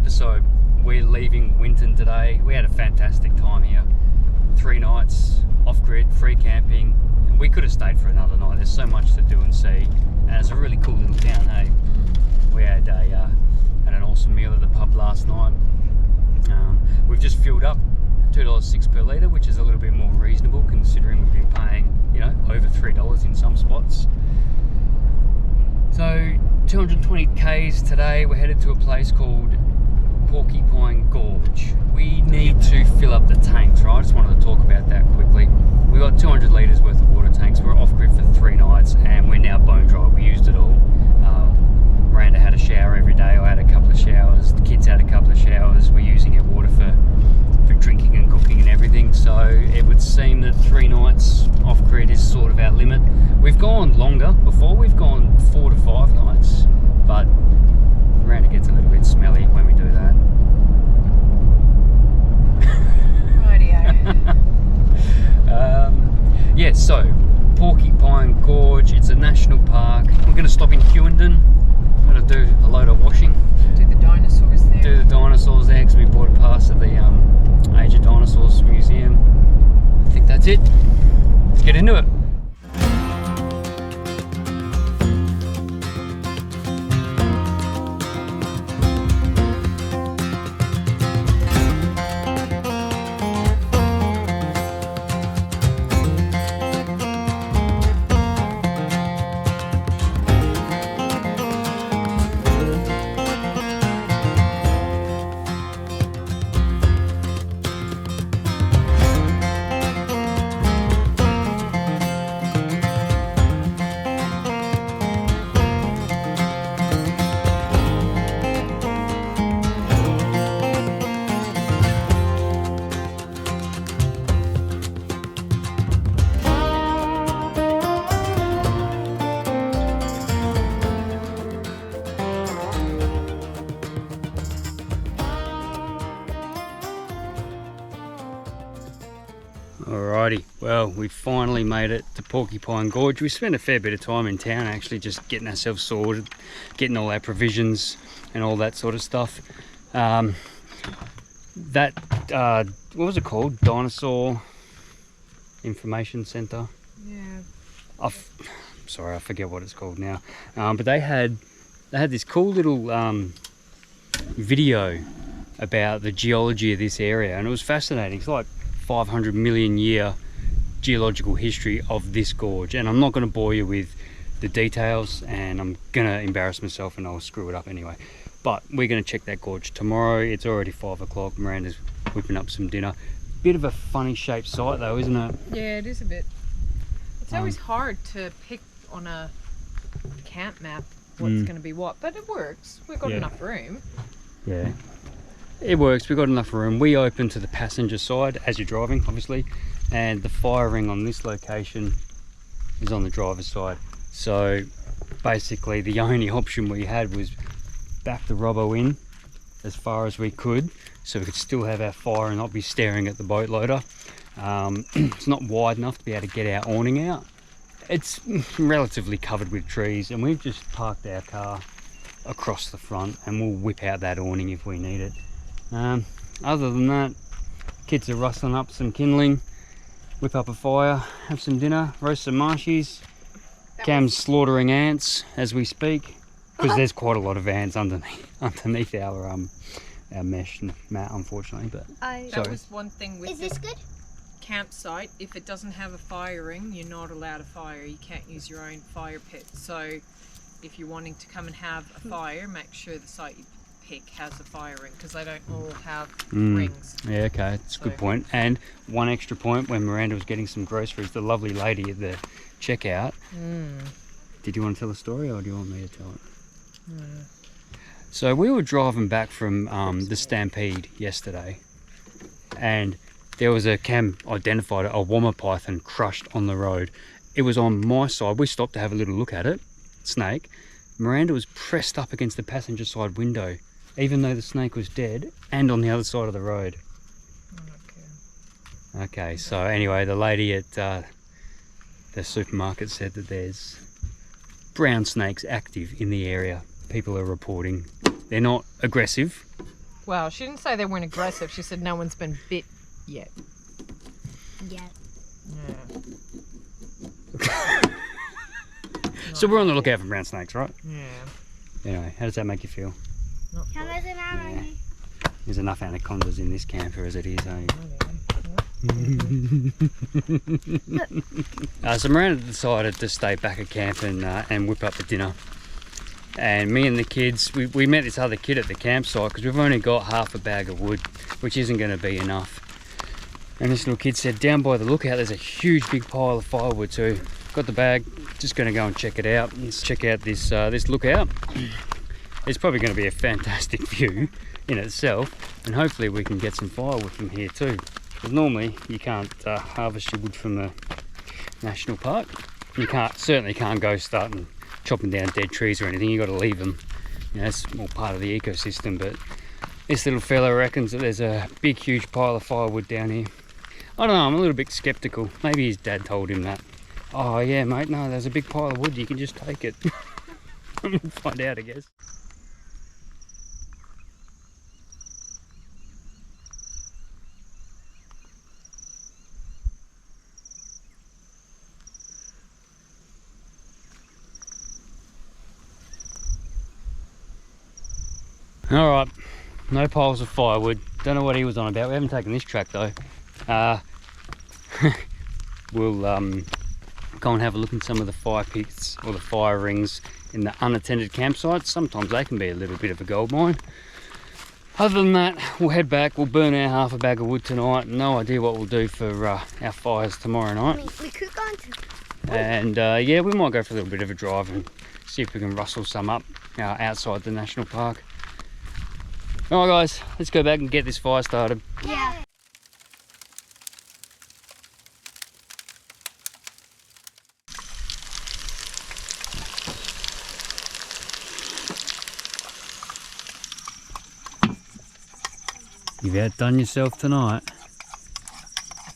episode. We're leaving Winton today. We had a fantastic time here. 3 nights, off-grid, free camping. And we could have stayed for another night. There's so much to do and see. And it's a really cool little town, hey? We had an awesome meal at the pub last night. We've just filled up $2.06 per litre, which is a little bit more reasonable considering we've been paying, you know, over $3 in some spots. So 220 k's today. We're headed to a place called Porcupine Gorge. We need to fill up the tanks, right? I just wanted to talk about that quickly. We got 200 litres worth of water tanks. We're off grid for 3 nights and we're now bone dry. We used it all. Miranda had a shower every day. I had a couple of showers. The kids had a couple of showers. We're using our water for drinking and cooking and everything. So it would seem that 3 nights off grid is sort of our limit. We've gone longer before. We've gone 4 to 5 nights, but Miranda gets a little bit smelly when we do that. Rightio. Yeah, so Porcupine Gorge, it's a national park. We're going to stop in Hughenden. We're going to do a load of washing. Do the dinosaurs there. Do the dinosaurs there because we bought a pass to the Age of Dinosaurs Museum. I think that's it. Let's get into it. Alrighty, well, we finally made it to Porcupine Gorge. We spent a fair bit of time in town actually just getting ourselves sorted, getting all our provisions and all that sort of stuff. What was it called? Dinosaur Information Centre? Yeah. Sorry, I forget what it's called now. But they had this cool little video about the geology of this area, and it was fascinating. It's like 500 million year geological history of this gorge, and I'm not going to bore you with the details, and I'm going to embarrass myself and I'll screw it up anyway. But we're going to check that gorge tomorrow. It's already 5 o'clock. Miranda's whipping up some dinner. Bit of a funny shaped site though, isn't it? Yeah, it is a bit. It's always hard to pick on a camp map what's going to be what, but it works. We've got enough room. Yeah, it works. We've got enough room. We open to the passenger side as you're driving, obviously, and the firing on this location is on the driver's side. So basically the only option we had was back the Robbo in as far as we could, so we could still have our fire and not be staring at the boat loader. It's not wide enough to be able to get our awning out. It's relatively covered with trees, and we've just parked our car across the front and we'll whip out that awning if we need it. Other than that, kids are rustling up some kindling, whip up a fire, have some dinner, roast some marshies. Cam's slaughtering ants as we speak because there's quite a lot of ants underneath our mesh mat, unfortunately. But that was one thing with this good? Campsite. If it doesn't have a fire ring, you're not allowed a fire. You can't use your own fire pit. So if you're wanting to come and have a fire, make sure the site you pick has a fire ring, because they don't all have rings. Yeah, okay, it's a good point. And one extra point, when Miranda was getting some groceries, the lovely lady at the checkout, did you want to tell the story or do you want me to tell it? So we were driving back from the Stampede yesterday, and there was Cam identified a Womma python crushed on the road. It was on my side. We stopped to have a little look at it, snake. Miranda was pressed up against the passenger side window, even though the snake was dead, and on the other side of the road. Okay, so anyway, the lady at the supermarket said that there's brown snakes active in the area. People are reporting. They're not aggressive, Well, she didn't say they weren't aggressive. She said no one's been bit yet. Yeah. Yeah. So we're on the lookout for brown snakes, right? Yeah. Anyway, how does that make you feel? Not How good. does it matter? Yeah. There's enough anacondas in this camper as it is, eh? So Miranda decided to stay back at camp and whip up the dinner. And me and the kids, we met this other kid at the campsite because we've only got half a bag of wood, which isn't going to be enough. And this little kid said, down by the lookout there's a huge big pile of firewood, so got the bag, just going to go and check it out. Let's check out this lookout. It's probably going to be a fantastic view in itself, and hopefully we can get some firewood from here too. Because normally you can't harvest your wood from the national park. You certainly can't go starting chopping down dead trees or anything. You got to leave them. You know, it's all part of the ecosystem. But this little fella reckons that there's a big, huge pile of firewood down here. I don't know. I'm a little bit skeptical. Maybe his dad told him that. Oh yeah, mate. No, there's a big pile of wood. You can just take it. We'll find out, I guess. All right, no piles of firewood. Don't know what he was on about. We haven't taken this track though. We'll go and have a look at some of the fire pits or the fire rings in the unattended campsites. Sometimes they can be a little bit of a gold mine. Other than that, we'll head back. We'll burn our half a bag of wood tonight. No idea what we'll do for our fires tomorrow night. We could go into... And yeah, we might go for a little bit of a drive and see if we can rustle some up outside the national park. Alright guys, let's go back and get this fire started. Yeah. You've outdone yourself tonight.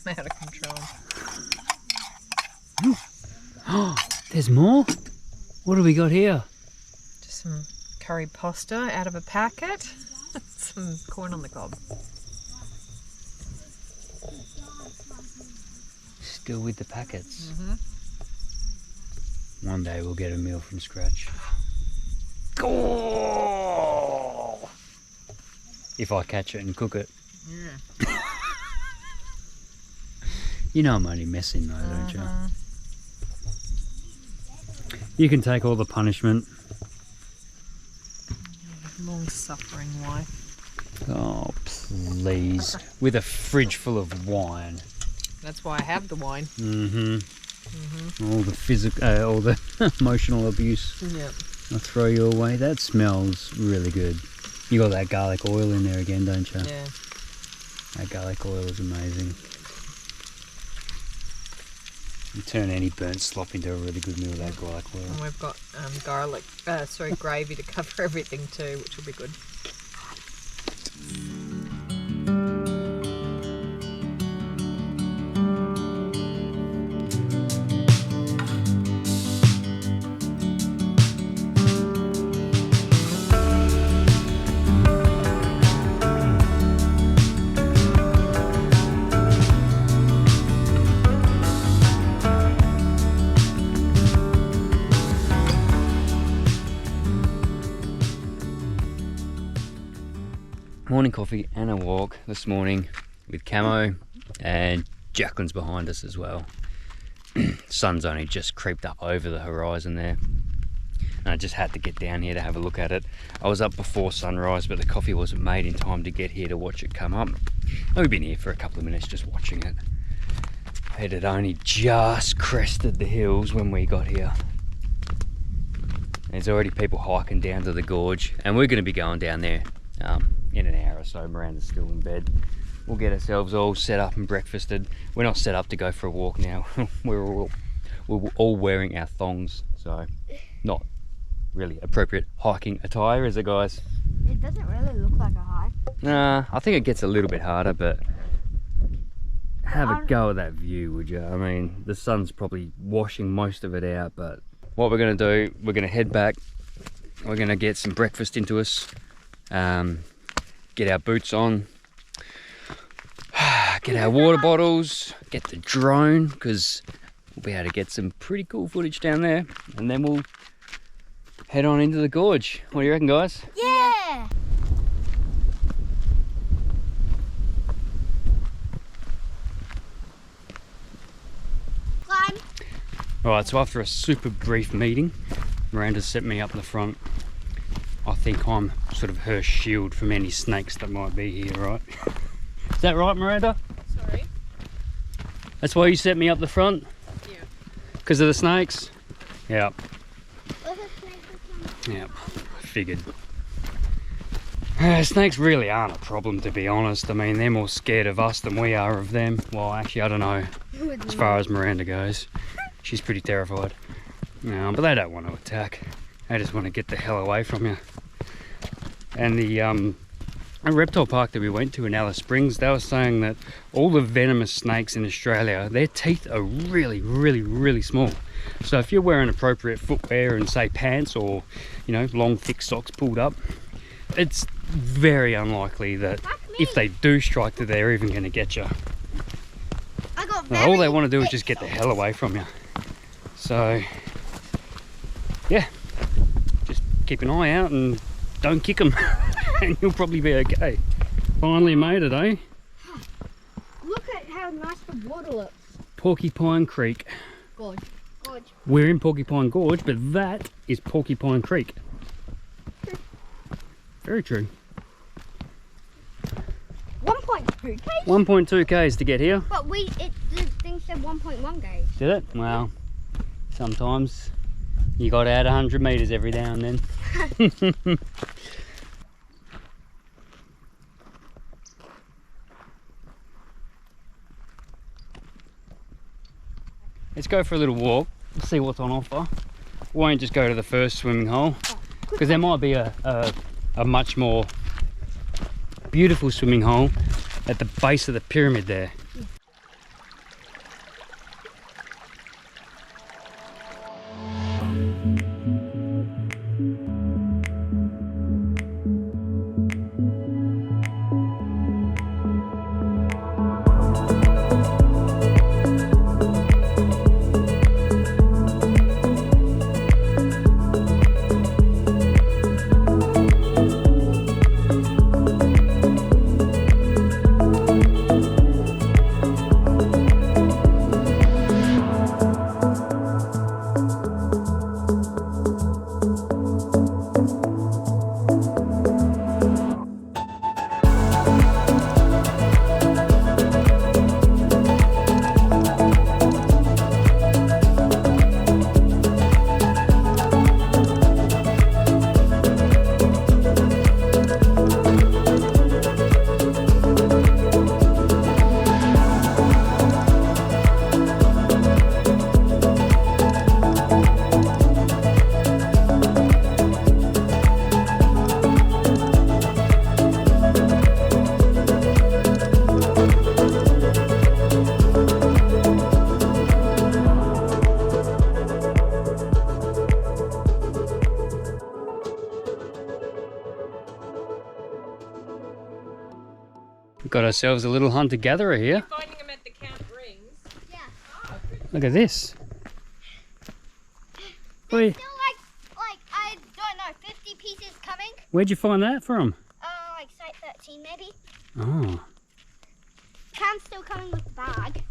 I'm out of control. Oh, there's more? What do we got here? Just some curry pasta out of a packet. Some corn on the cob. Still with the packets. Mm-hmm. One day we'll get a meal from scratch. Oh! If I catch it and cook it. Yeah. You know I'm only messing though, don't you? You can take all the punishment. Long-suffering wife. Oh, please. With a fridge full of wine. That's why I have the wine. Mm-hmm. All the physical, all the emotional abuse. Yep. I'll throw you away. That smells really good. You got that garlic oil in there again, don't you? Yeah. That garlic oil is amazing. You turn any burnt slop into a really good meal with that garlic oil. And we've got gravy to cover everything too, which will be good. Morning coffee and a walk this morning with Camo, and Jacqueline's behind us as well. Sun's only just creeped up over the horizon there, and I just had to get down here to have a look at it. I was up before sunrise, but the coffee wasn't made in time to get here to watch it come up. And we've been here for a couple of minutes just watching it. It had only just crested the hills when we got here. There's already people hiking down to the gorge, and we're going to be going down there in an hour or so. Miranda's still in bed. We'll get ourselves all set up and breakfasted. We're not set up to go for a walk now. we're all wearing our thongs, so not really appropriate hiking attire, is it, guys? It doesn't really look like a hike. Nah, I think it gets a little bit harder, but have a go at that view, would you? I mean, the sun's probably washing most of it out, but what we're going to do, we're going to head back. We're going to get some breakfast into us. get our boots on, get our water bottles, get the drone, because we'll be able to get some pretty cool footage down there, and then we'll head on into the gorge. What do you reckon, guys? Yeah! Climb. Alright, so after a super brief meeting, Miranda set me up the front. I think I'm sort of her shield from any snakes that might be here, right? Is that right, Miranda? Sorry? That's why you set me up the front? Yeah. Because of the snakes? Yeah. Where's the snake or Yeah, I figured. Snakes really aren't a problem, to be honest. I mean, they're more scared of us than we are of them. Well, actually, I don't know. something? As far as Miranda goes, she's pretty terrified. But they don't want to attack. They just want to get the hell away from you. And the a reptile park that we went to in Alice Springs, they were saying that all the venomous snakes in Australia, their teeth are really, really, really small. So if you're wearing appropriate footwear and say pants or, you know, long thick socks pulled up, it's very unlikely that if they do strike that they're even going to get you. I got All they very want to do is thick just get the socks. hell away from you. So yeah, just keep an eye out and don't kick them and you'll probably be okay. Finally made it, eh? Look at how nice the water looks. Porcupine Creek. Gorge. Gorge. We're in Porcupine Gorge, but that is Porcupine Creek. Very true. 1.2 k's? 1.2 k's to get here. But the thing said 1.1 k's. Did it? Well, sometimes you got to add 100 meters every now and then. Let's go for a little walk, see what's on offer. We won't just go to the first swimming hole, because there might be a much more beautiful swimming hole at the base of the pyramid there. Got ourselves a little hunter-gatherer here. Finding them at the Count Rings. Yeah. Oh, good. Look at this. There's still like, I don't know, 50 pieces coming. Where'd you find that from? Like site 13 maybe. Oh. Cam's still coming with the bag.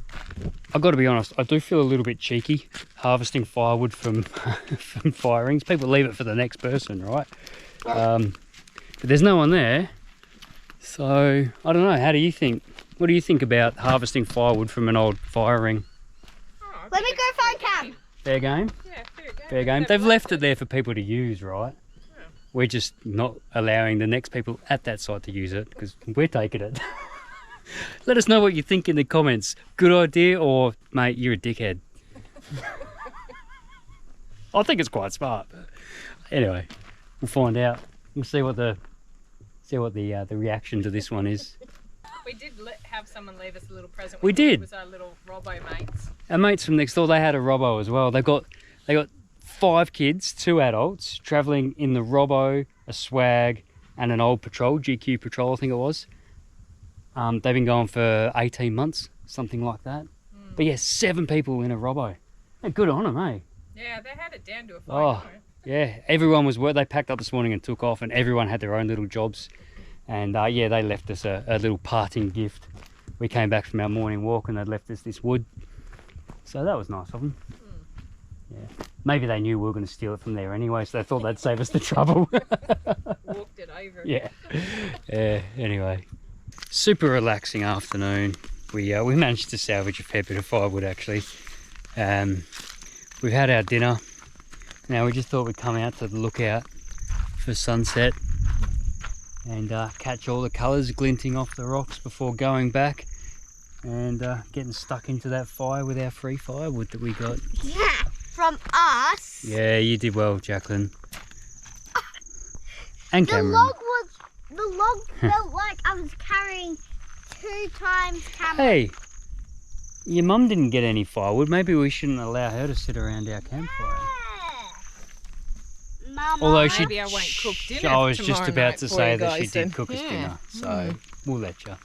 I've got to be honest, I do feel a little bit cheeky harvesting firewood from, from firings. People leave it for the next person, right? But there's no one there. So, I don't know, how do you think? What do you think about harvesting firewood from an old fire ring? Oh, Let me go find Cam. Fair game? Yeah, fair game. Fair game. They've left it there for people to use, right? Yeah. We're just not allowing the next people at that site to use it because we're taking it. Let us know what you think in the comments. Good idea or, mate, you're a dickhead. I think it's quite smart. But anyway, we'll find out. We'll see what the reaction to this one is. We did have someone leave us a little present. We did. It was our little Robbo mates. Our mates from next door, they had a Robbo as well. They got 5 kids, 2 adults, travelling in the Robbo, a Swag, and an old patrol, GQ patrol I think it was. They've been going for 18 months, something like that. But yeah, 7 people in a Robbo. Hey, good on them, eh? Yeah, they had it down to a fine Oh, yeah, everyone was they packed up this morning and took off, and everyone had their own little jobs. And yeah, they left us a little parting gift. We came back from our morning walk and they'd left us this wood. So that was nice of them. Yeah, maybe they knew we were going to steal it from there anyway, so they thought they'd save us the trouble. Walked it over. Yeah. Anyway, super relaxing afternoon. We managed to salvage a fair bit of firewood actually. We've had our dinner. Now we just thought we'd come out to the lookout for sunset and catch all the colours glinting off the rocks before going back and getting stuck into that fire with our free firewood that we got. Yeah, from us. Yeah, you did well, Jacqueline. And The Cameron. log felt like I was carrying 2 times Cameron. Hey, your mum didn't get any firewood. Maybe we shouldn't allow her to sit around our campfire. Mama. Although she, Maybe I won't cook dinner I was just tomorrow about night to for say you that she guys did then. cook us Yeah. dinner, so we'll let you.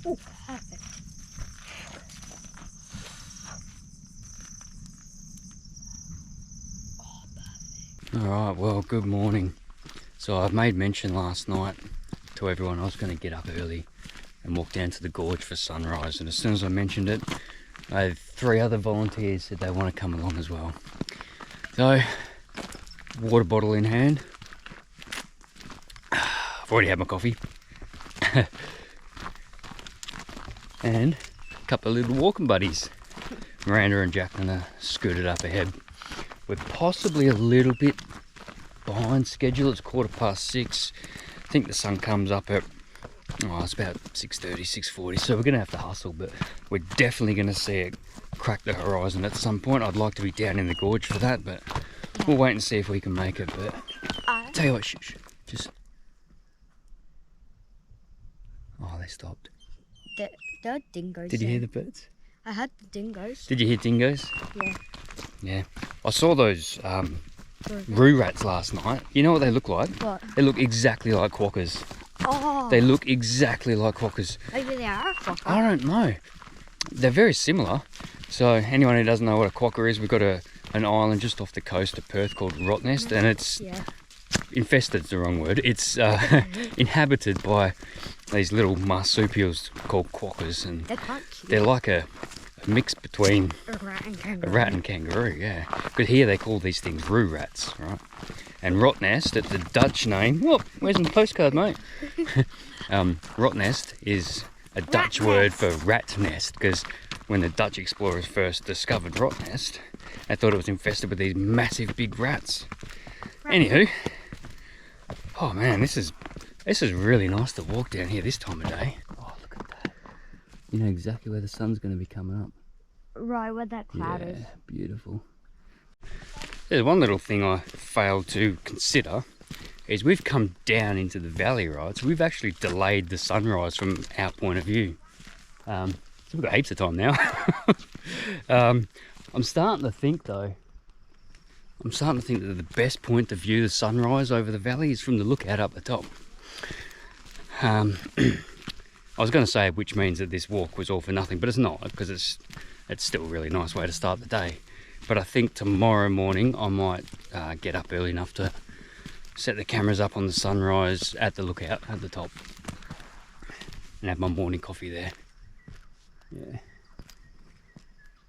Oh, perfect. Alright, well, good morning. So I've made mention last night to everyone I was going to get up early and walk down to the gorge for sunrise, and as soon as I mentioned it, I had 3 other volunteers said they want to come along as well. So, water bottle in hand. I've already had my coffee. And a couple of little walking buddies. Miranda and Jacqueline are scooted up ahead. We're possibly a little bit behind schedule. It's 6:15. I think the sun comes up at, it's about 6:30, 6:40. So we're going to have to hustle, but we're definitely going to see it crack the horizon at some point. I'd like to be down in the gorge for that, but we'll wait and see if we can make it. But tell you what, shh, just... Oh, they stopped. There are dingoes. Did you hear the birds? I heard the dingoes. Did you hear dingoes? Yeah. Yeah. I saw those roo rats last night. You know what they look like? What? They look exactly like quokkas. Oh. They look exactly like quokkas. Maybe they are a quokka. I don't know. They're very similar. So anyone who doesn't know what a quokka is, we've got an island just off the coast of Perth called Rottnest, and it's infested, is the wrong word. It's inhabited by these little marsupials called quokkas, and They're quite cute. they're like a mix between A rat and a kangaroo. rat and kangaroo, yeah. Because here they call these things roo rats, right? And Rottnest, the Dutch name. Whoop, where's my postcard, mate? Rottnest is a Dutch word for rat nest, because when the Dutch explorers first discovered Rottnest, they thought it was infested with these massive big rats. Anywho, oh man, this is really nice to walk down here this time of day. Oh, look at that. You know exactly where the sun's going to be coming up. Right where that cloud Yeah, is. beautiful. There's one little thing I failed to consider is we've come down into the valley, right? So we've actually delayed the sunrise from our point of view. So we've got heaps of time now. I'm starting to think though, that the best point to view the sunrise over the valley is from the lookout up the top. I was going to say, which means that this walk was all for nothing, but it's not, because it's still a really nice way to start the day. But I think tomorrow morning I might get up early enough to set the cameras up on the sunrise at the lookout at the top and have my morning coffee there. Yeah.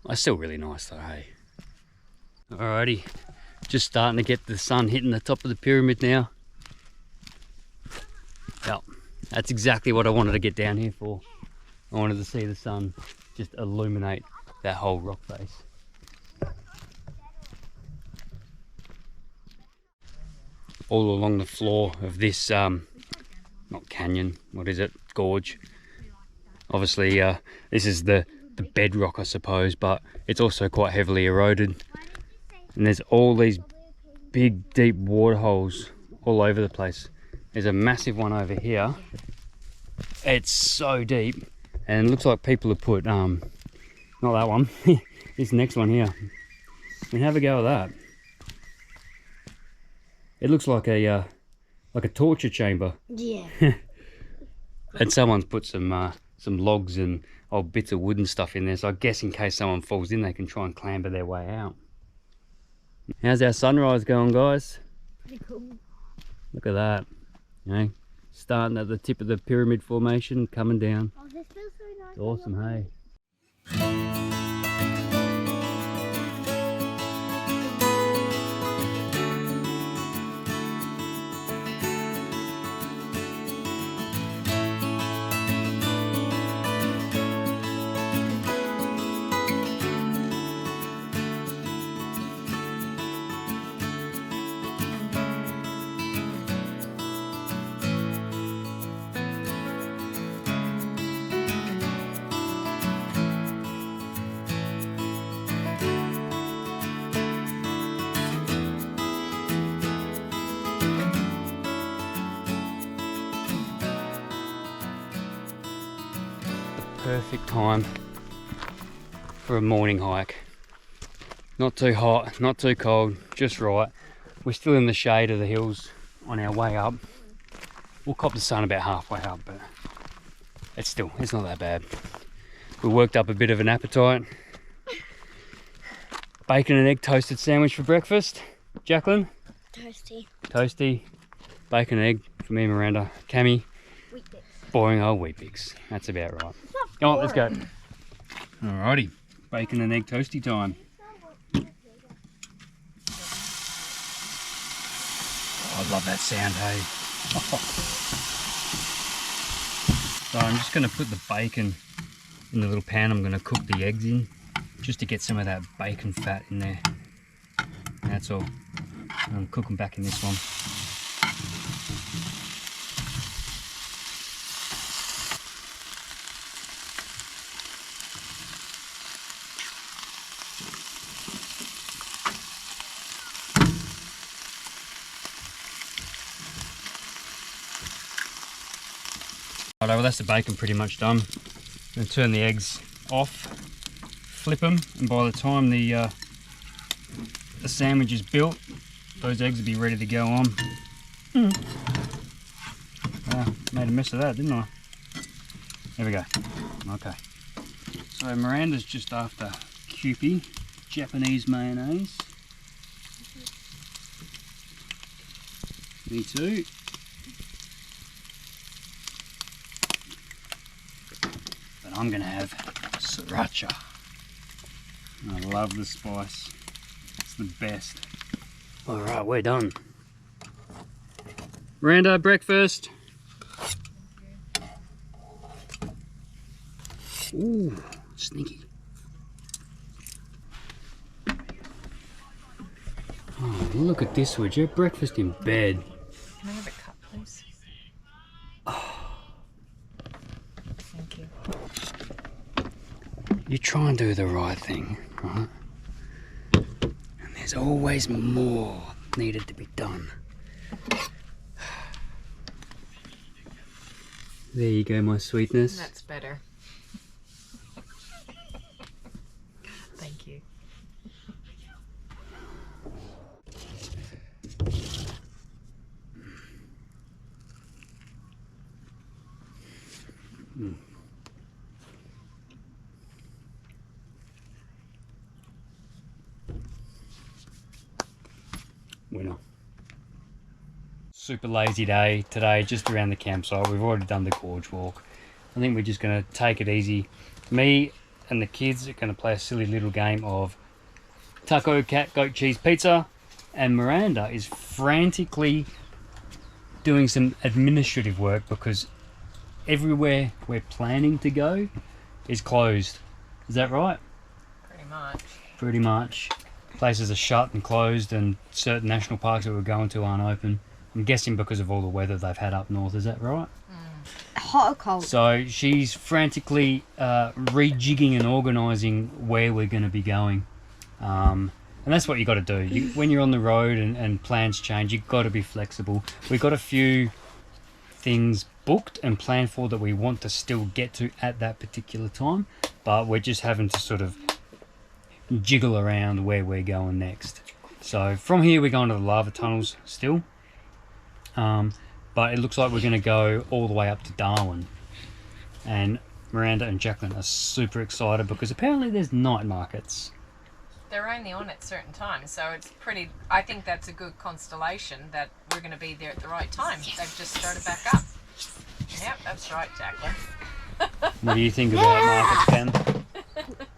It's still really nice though, hey? Alrighty, just starting to get the sun hitting the top of the pyramid now. Yep, that's exactly what I wanted to get down here for. I wanted to see the sun just illuminate that whole rock face. All along the floor of this, not canyon, what is it, gorge. Obviously this is the bedrock, I suppose, but it's also quite heavily eroded. And there's all these big, deep water holes all over the place. There's a massive one over here. It's so deep, and it looks like people have put, not that one, this next one here. And have a go at that. It looks like a torture chamber. Yeah. And someone's put some logs and old bits of wood and stuff in there, so I guess in case someone falls in, they can try and clamber their way out. How's our sunrise going, guys? Pretty cool. Look at that. You know, starting at the tip of the pyramid formation, coming down. Oh, this feels so nice. It's awesome, hey? Perfect time for a morning hike. Not too hot, not too cold, just right. We're still in the shade of the hills on our way up. We'll cop the sun about halfway up, but it's not that bad. We worked up a bit of an appetite. Bacon and egg toasted sandwich for breakfast. Jacqueline? Toasty. Toasty. Bacon and egg for me and Miranda. Cammy? Wheat bix. Boring old Wheat Bix. That's about right. It's not Oh, let's go. boring. Alrighty, bacon and egg toasty time. Oh, I love that sound, hey. So I'm just going to put the bacon in the little pan. I'm going to cook the eggs in, just to get some of that bacon fat in there. That's all. I'm cooking back in this one. Alright, well that's the bacon pretty much done. I'm going to turn the eggs off, flip them, and by the time the sandwich is built, those eggs will be ready to go on. Made a mess of that, didn't I? There we go. Okay. So Miranda's just after Kewpie, Japanese mayonnaise. Me too. But I'm gonna have sriracha. I love the spice. It's the best. Alright, we're done. Miranda, breakfast. Ooh, sneaky. Oh, look at this, would you? Breakfast in bed. Can I have a cup, please? Thank you. You try and do the right thing, right? And there's always more needed to be done. There you go, my sweetness. That's better. Thank you. Winner. Super lazy day today, just around the campsite. We've already done the gorge walk. I think we're just going to take it easy. Me and the kids are going to play a silly little game of taco, cat, goat, cheese, pizza, and Miranda is frantically doing some administrative work because everywhere we're planning to go is closed. Is that right? Pretty much. Pretty much. Places are shut and closed, and certain national parks that we're going to aren't open. I'm guessing because of all the weather they've had up north. Is that right? hot or cold? So she's frantically rejigging and organising where we're going to be going. And that's what you got to do. When you're on the road and plans change, you've got to be flexible. We've got a few things booked and planned for that we want to still get to at that particular time, but we're just having to sort of jiggle around where we're going next. So from here we're going to the lava tunnels still, but it looks like we're going to go all the way up to Darwin, and Miranda and Jacqueline are super excited because apparently there's night markets. They're only on at certain times, so it's pretty. I think that's a good constellation that we're going to be there at the right time. They've just started back up. Yep, that's right, Jacqueline. What do you think about markets, Ken?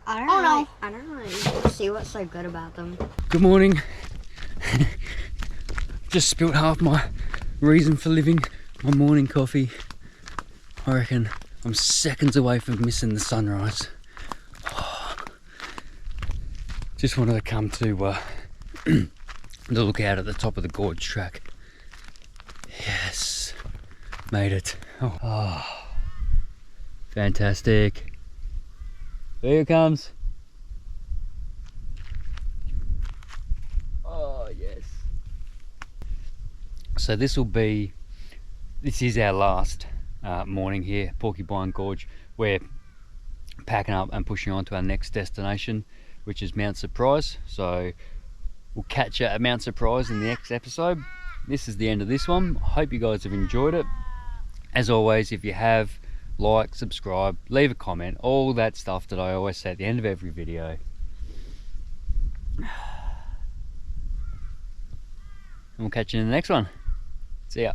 I don't really see what's so good about them. Good morning. Just spilt half my reason for living, my morning coffee. I reckon I'm seconds away from missing the sunrise. Just wanted to come to the lookout at the top of the gorge track. Yes, made it. Oh, fantastic. Here it comes. Oh yes. So this is our last morning here, Porcupine Gorge. We're packing up and pushing on to our next destination, which is Mount Surprise. So we'll catch you at Mount Surprise in the next episode. This is the end of this one. I hope you guys have enjoyed it. As always, if you have, like, subscribe, leave a comment, all that stuff that I always say at the end of every video. And we'll catch you in the next one. See ya.